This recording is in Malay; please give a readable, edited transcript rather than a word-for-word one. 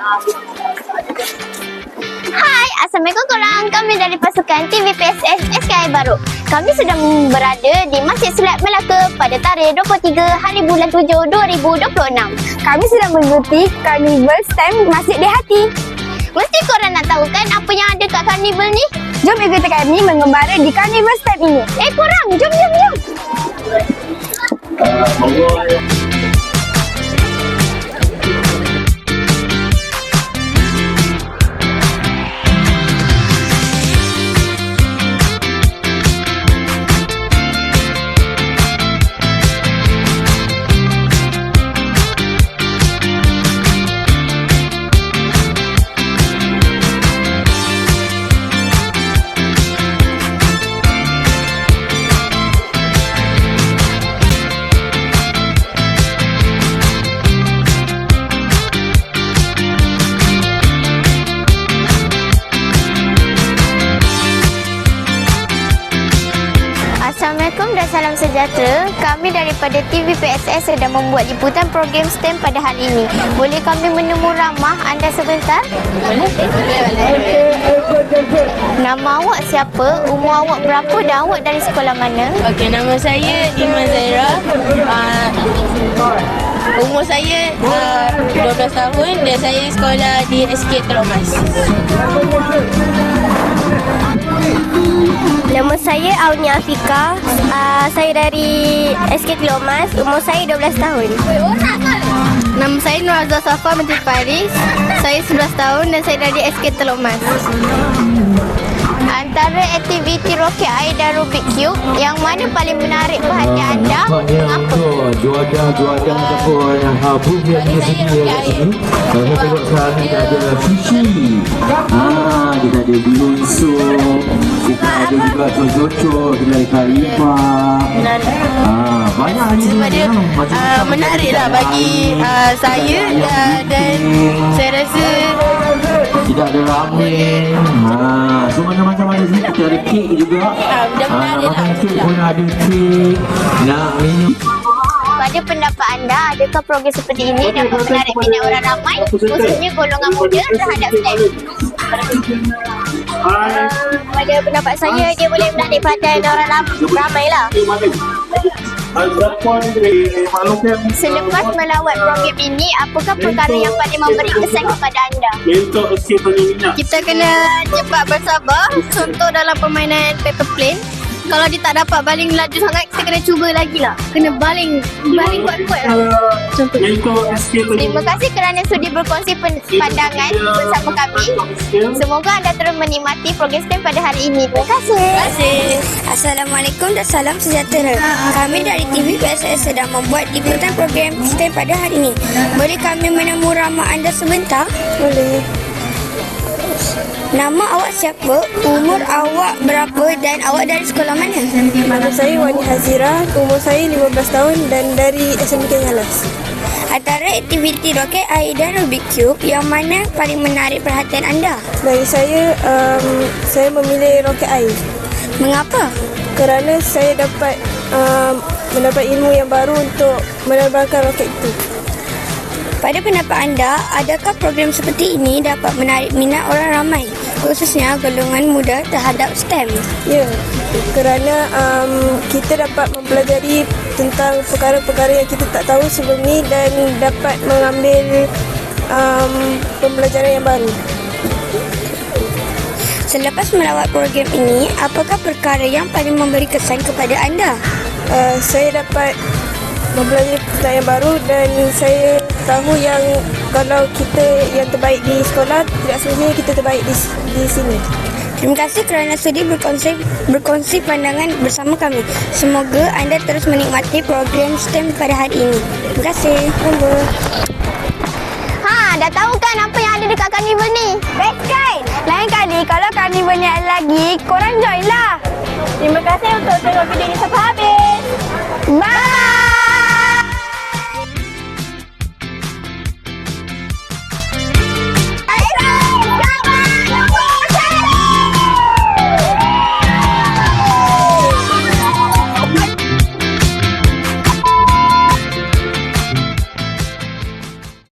Hai, Assalamualaikum korang. Kami dari pasukan TVPSS SKI Baru. Kami sedang berada di Masjid Selat Melaka pada tarikh 23 hari bulan 7 2026. Kami sedang mengikuti Karnival STEM Masjid di Hati. Mesti korang nak tahu kan apa yang ada kat karnival ni? Jom ikuti kami mengembara di Karnival STEM ini. Korang, jom. Assalamualaikum dan salam sejahtera. Kami daripada TVPSS sedang membuat liputan program STEM pada hari ini. Boleh kami menemu ramah anda sebentar? Boleh. Nama awak siapa? Umur awak berapa dan awak dari sekolah mana? Okey, nama saya Iman Zaira. Umur saya 12 tahun dan saya sekolah di SK Teluk Mas. Nama saya Aunia Afika. Saya dari SK Teluk Mas. Umur saya 12 tahun. Nama saya Nur Azhar Safa binti Faris. Saya 11 tahun dan saya dari SK Teluk Mas. Antara aktiviti roket air dan Rubik Cube, yang mana paling menarik perhatian anda? Mengapa? Juara ataupun bumi yang sendiri kat sini. Kalau kita tengok sekarang kita ada sushi. Kita ada bilunsur. Kita ada juga cocok, kita ada kalimah. Banyak ni. Menariklah bagi saya dan saya rasa tidak ada ramen. So macam-macam ada sini. Kita ada kek juga. Nak makan kek pun ada kek. Nak minum. Pada pendapat anda, adakah program seperti ini dapat menarik minat orang ramai, khususnya golongan muda terhadap STEM? Pada pendapat saya, dia boleh menarik perhatian orang ramai lah. Selepas melawat program ini, apakah perkara yang paling memberi kesan kepada anda? kita kena cepat bersabar. Contoh dalam permainan paper plane, kalau dia tak dapat baling laju sangat, kita kena cuba lagi lah. Kena baling kuat-kuat lah. Contoh. Terima kasih kerana sudi berkongsi pandangan bersama kami. Semoga anda terus menikmati program STEM pada hari ini. Terima kasih. Assalamualaikum dan salam sejahtera. Kami dari TVPSS sedang membuat liputan program STEM pada hari ini. Boleh kami menemu ramah anda sebentar? Boleh. Nama awak siapa? Umur awak berapa dan awak dari sekolah mana? Nama saya Wani Hazira, umur saya 15 tahun dan dari SMK Nyalas. Antara aktiviti roket air dan Rubik Cube, yang mana paling menarik perhatian anda? Bagi saya memilih roket air Mengapa? kerana saya dapat mendapat ilmu yang baru untuk menerbangkan roket itu. Pada pendapat anda, adakah program seperti ini dapat menarik minat orang ramai, khususnya golongan muda terhadap STEM? Ya, kerana kita dapat mempelajari tentang perkara-perkara yang kita tak tahu sebelum ni dan dapat mengambil pembelajaran yang baru. Selepas melawat program ini, apakah perkara yang paling memberi kesan kepada anda? Saya dapat mempelajari tentang yang baru dan saya tahu yang kalau kita yang terbaik di sekolah, tidak semestinya kita terbaik di sini. Terima kasih kerana sudi berkongsi pandangan bersama kami. Semoga anda terus menikmati program STEM pada hari ini. Terima kasih. Dah tahu kan apa yang ada dekat karnival ni? Best kan? Lain kali kalau karnival ni ada lagi, korang join lah. Terima kasih untuk tengok video ini sampai habis. Bye!